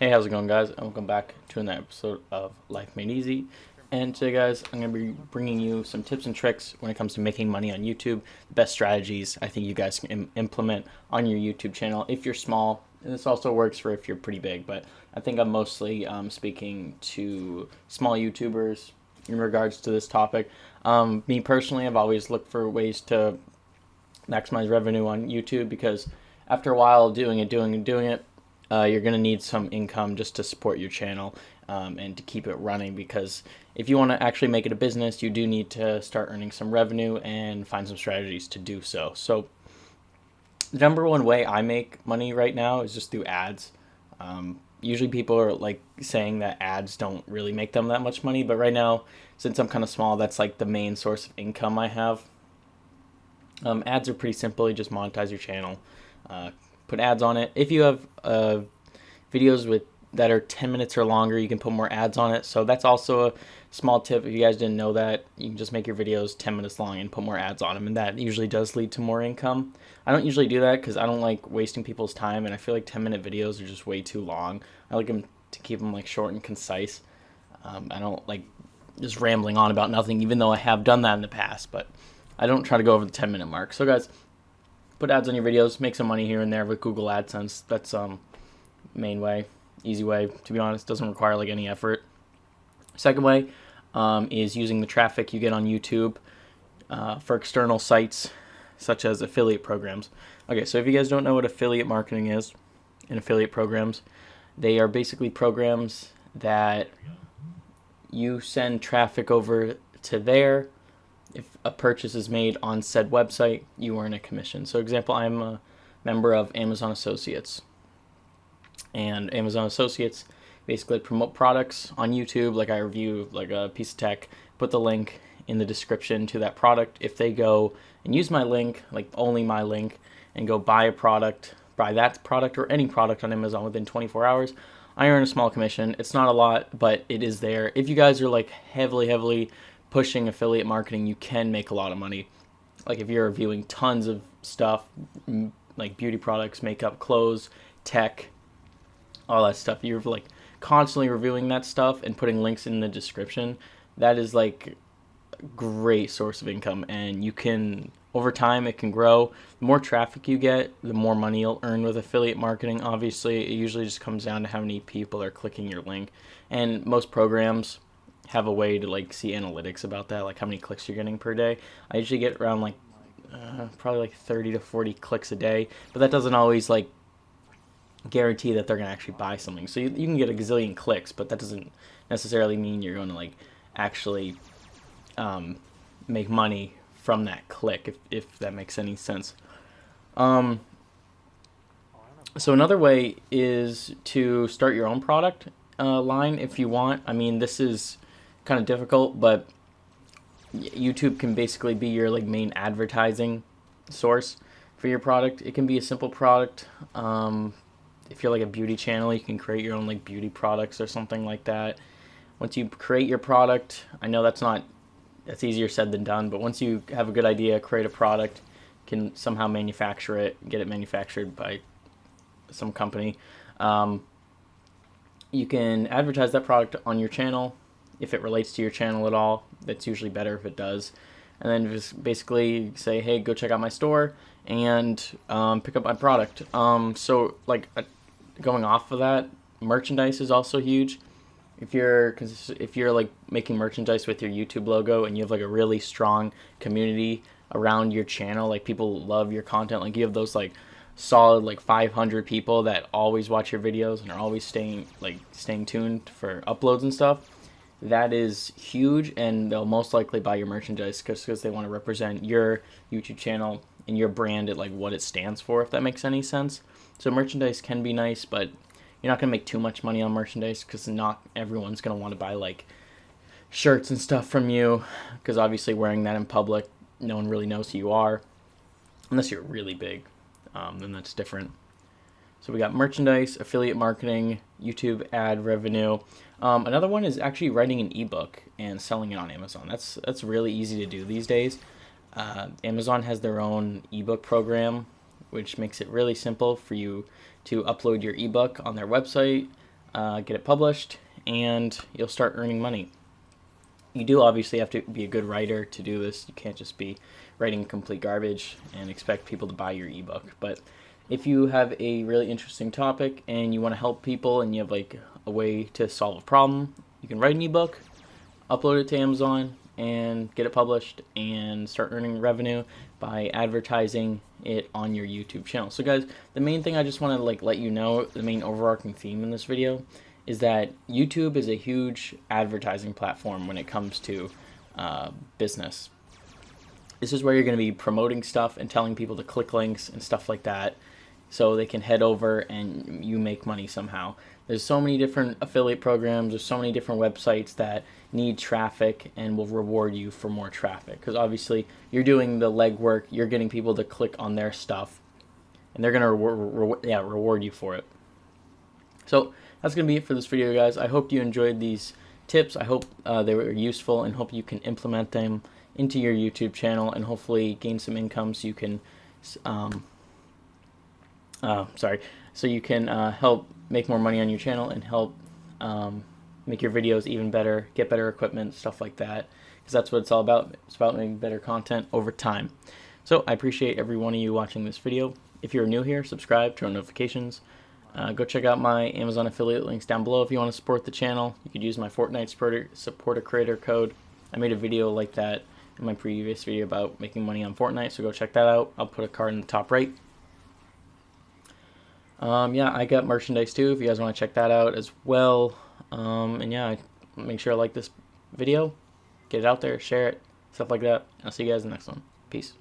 Hey, how's it going, guys? And welcome back to another episode of Life Made Easy. And today, guys, I'm going to be bringing you some tips and tricks when it comes to making money on YouTube. The best strategies I think you guys can implement on your YouTube channel if you're small. And this also works for if you're pretty big, but I think I'm mostly speaking to small YouTubers in regards to this topic. Me personally, I've always looked for ways to maximize revenue on YouTube because after a while doing it, you're going to need some income just to support your channel and to keep it running, because if you want to actually make it a business, you do need to start earning some revenue and find some strategies to do so. So the number one way I make money right now is just through ads. Usually people are like saying that ads don't really make them that much money, but right now, since I'm kind of small, that's like the main source of income I have. Ads are pretty simple. You just monetize your channel, put ads on it. If you have videos that are 10 minutes or longer, you can put more ads on it. So that's also a small tip. If you guys didn't know that, you can just make your videos 10 minutes long and put more ads on them, and that usually does lead to more income. I don't usually do that because I don't like wasting people's time, and I feel like 10-minute videos are just way too long. I like them to keep them like short and concise. I don't like just rambling on about nothing, even though I have done that in the past, but I don't try to go over the 10-minute mark. So guys, put ads on your videos, make some money here and there with Google AdSense. That's main way, easy way, to be honest. Doesn't require like any effort. Second way is using the traffic you get on YouTube for external sites such as affiliate programs. Okay, so if you guys don't know what affiliate marketing is and affiliate programs, they are basically programs that you send traffic over to there. If a purchase is made on said website, you earn a commission. So example, I'm a member of Amazon Associates. And Amazon Associates basically promote products on YouTube. Like I review like a piece of tech, put the link in the description to that product. If they go and use my link, like only my link, and go buy that product or any product on Amazon within 24 hours, I earn a small commission. It's not a lot, but it is there. If you guys are like heavily pushing affiliate marketing, you can make a lot of money. Like if you're reviewing tons of stuff, like beauty products, makeup, clothes, tech, all that stuff, you're like constantly reviewing that stuff and putting links in the description, that is like a great source of income, and you can, over time, it can grow. The more traffic you get, the more money you'll earn with affiliate marketing. Obviously, it usually just comes down to how many people are clicking your link, and most programs have a way to like see analytics about that, like how many clicks you're getting per day. I usually get around like probably like 30 to 40 clicks a day, but that doesn't always like guarantee that they're going to actually buy something. So you can get a gazillion clicks, but that doesn't necessarily mean you're going to like actually make money from that click, if that makes any sense. So another way is to start your own product line if you want. I mean, this is kind of difficult, but YouTube can basically be your like main advertising source for your product. It can be a simple product. If you're like a beauty channel, you can create your own like beauty products or something like that. Once you create your product, I know that's easier said than done, but once you have a good idea, create a product, can somehow manufacture it, get it manufactured by some company, you can advertise that product on your channel. If it relates to your channel at all, that's usually better if it does. And then just basically say, hey, go check out my store and pick up my product. So like going off of that, merchandise is also huge. If you're like making merchandise with your YouTube logo and you have like a really strong community around your channel, like people love your content, like you have those like solid like 500 people that always watch your videos and are always staying tuned for uploads and stuff, that is huge, and they'll most likely buy your merchandise because they want to represent your YouTube channel and your brand at like what it stands for, if that makes any sense. So merchandise can be nice, but you're not going to make too much money on merchandise because not everyone's going to want to buy like shirts and stuff from you, because obviously wearing that in public, no one really knows who you are unless you're really big. Then that's different. So we got merchandise, affiliate marketing, YouTube ad revenue. Another one is actually writing an ebook and selling it on Amazon. That's really easy to do these days. Amazon has their own ebook program, which makes it really simple for you to upload your ebook on their website. get it published, and you'll start earning money. You do obviously have to be a good writer to do this. You can't just be writing complete garbage and expect people to buy your ebook. But if you have a really interesting topic and you want to help people and you have like a way to solve a problem, you can write an ebook, upload it to Amazon, and get it published and start earning revenue by advertising it on your YouTube channel. So guys, the main thing I just want to let you know, the main overarching theme in this video is that YouTube is a huge advertising platform when it comes to business. This is where you're going to be promoting stuff and telling people to click links and stuff like that so they can head over and you make money somehow. There's so many different affiliate programs, there's so many different websites that need traffic and will reward you for more traffic, because obviously you're doing the legwork, you're getting people to click on their stuff, and they're going to reward you for it. So that's going to be it for this video, guys. I hope you enjoyed these tips. I hope they were useful, and hope you can implement them into your YouTube channel and hopefully gain some income so you can help make more money on your channel and help make your videos even better, get better equipment, stuff like that, because that's what it's all about. It's about making better content over time. So I appreciate every one of you watching this video. If you're new here, subscribe, turn on notifications. Go check out my Amazon affiliate links down below if you want to support the channel. You could use my Fortnite supporter creator code. I made a video like that in my previous video about making money on Fortnite, so go check that out. I'll put a card in the top right. Yeah, I got merchandise too if you guys want to check that out as well. And yeah, make sure to like this video, get it out there, share it, stuff like that. I'll see you guys in the next one. Peace.